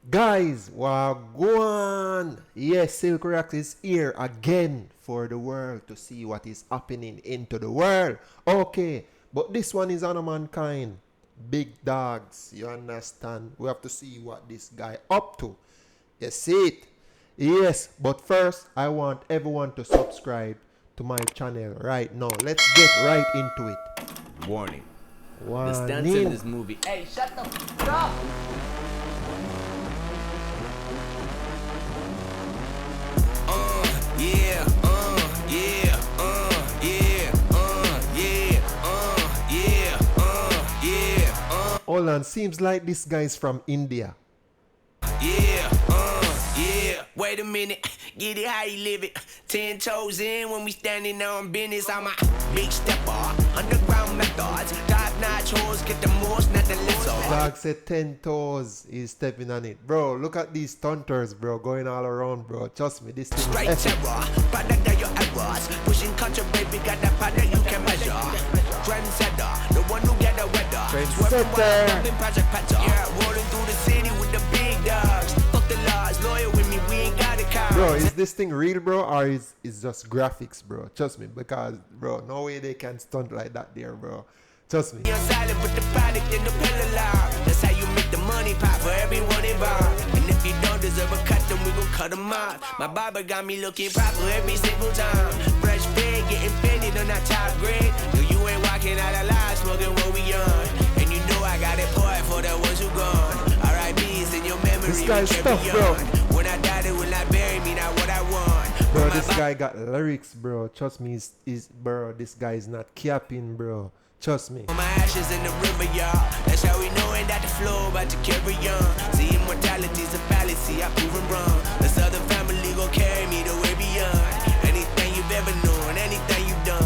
Guys, wagwan! Yes, Silk React is here again for the world to see what is happening into the world. Okay, but this one is on mankind. Big dogs, you understand? We have to see what this guy up to. You see it? Yes, but first, I want everyone to subscribe to my channel right now. Let's get right into it. Warning. The stunts in this movie. Hey, shut the f up! Hold on, seems like this guy's from India. Wait a minute, get it how you live it. 10 toes in when we standing on business. I'm a big stepper, underground methods. Top-notch hoes, get the most, not the lesser. Dog said 10 toes, he's stepping on it. Bro, look at these stunters, bro, going all around, bro. Trust me, this thing Straight is epic. terror, product of your errors. Pushing culture, baby, got that powder you can measure. Trendsetter, the one who get the weather. Trendsetter. Yeah, rolling through the city with the big dogs. Fuck the laws, loyal with me, we ain't got a car. Bro, is this thing real, bro, or is just graphics, bro? Trust me, because, bro, no way they can stunt like that there, bro. Trust me. You're silent with the product in the pillar loud. That's how you make the money pop for everyone involved. And if you don't deserve a cut, then we gon' cut them off. My barber got me looking proper every single time. Fresh fade, getting fitted on that top grade. No, you ain't walking out alive, smoking what we on. And you know I got it poured for the ones who gone. R.I.P.'s in your memory. This guy's tough, bro. When I die, they will not bury me, not what I want. Bro, this guy got lyrics, bro. Trust me, bro, this guy is not capping, bro. Trust me. My ashes in the river, y'all. That's how we knowin' that the flow about to carry on. See, immortality's a fallacy, I prove 'em wrong. The Southern family gon' carry me the way beyond. Anything you've ever known, anything you've done.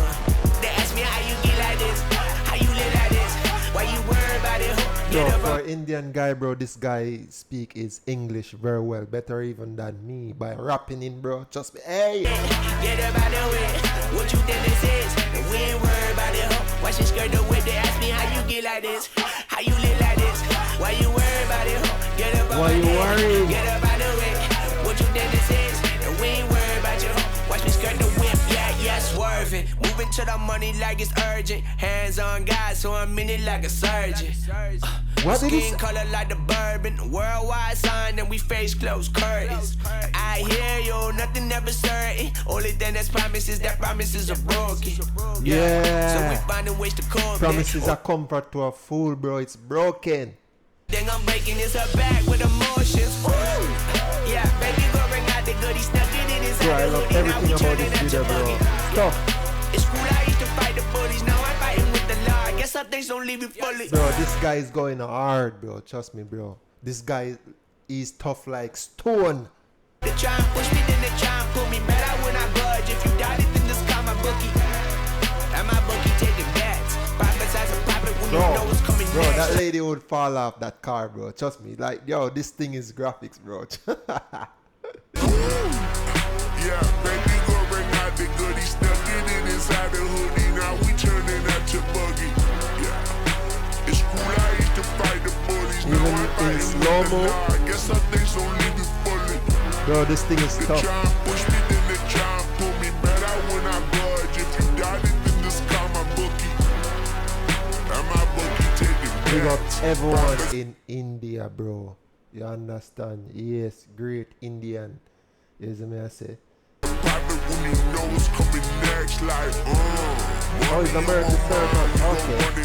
They ask me how you get like this, how you live like this. Why you worry about it? Bro, for Indian guy, bro, this guy speak his English very well. Better even than me by rapping in, bro. Trust me. Hey! Get up out the way. What you think this is? And we ain't worried about it, ho. Watch your skirt the way they ask me how you get like this. How you live like this? Why you worried about it, ho? Get up out Why you worried? Get up out the way. What you think this is? And we ain't worried about you, ho. Watch me skirt the whip. Yeah, swerving. Moving to the money like it's urgent. Hands on God, so I'm in it like a surgeon. What did he Skin say? color like the bourbon. Worldwide sign and we face closed curtains. I hear you, nothing ever certain. Only thing that's promised is that promises are broken. Yeah. So we finding ways to cope. Promises are comfort to a fool, bro. It's broken. Then I'm breaking this her back with emotions. Ooh. Yeah, baby, go bring out the goodies. Stuck it in his Bro, I love everything about this video, bro. Stop. It's cool, I used to fight the bullies. Now I'm fighting with the law. I guess some things don't leave you fully. Bro, this guy is going hard, bro. Trust me, bro. This guy is tough like stone. They try and push me, then they try and pull me. Better when I budge. If you doubt it, then just call my bookie. And my bookie taking bets. Private size of private when you know what's coming Bro, next. that lady would fall off that car, bro. Trust me. Like, yo, this thing is graphics, bro. Yeah, baby, go bring out the goodies. Stuck it in inside the hoodie. Now we turning out your buggy. Yeah, it's cool. I used to fight the bullies. Now Even I'm in fighting with slow-mo. the law. I guess some things don't leave you fully. Bro, this thing is They tough. try and push me, then they try and pull me. Better when I budge. If you doubt it, then just call my bookie. And my bookie taking Big up bets. everyone in India, bro. You understand? Yes, great Indian. Yes, me I say. Private when you know what's coming next, like, Oh, it's American Circle. Okay.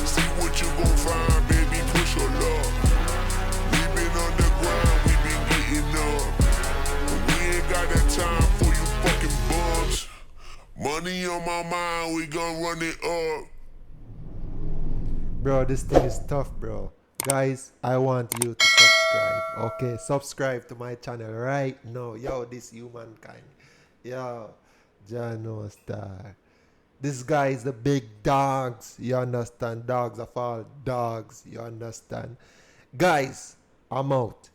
See what you gon' find, baby, push your luck. We been on the ground, we been getting up. We ain't got that time for you fucking bugs. Money on my mind, we gon' run it up. Bro, this thing is tough, bro. Guys, I want you to subscribe. Okay, subscribe to my channel right now. Yo, this humankind. Yo, Jano Star. This guy is the big dogs. You understand? Dogs of all dogs. You understand? Guys, I'm out.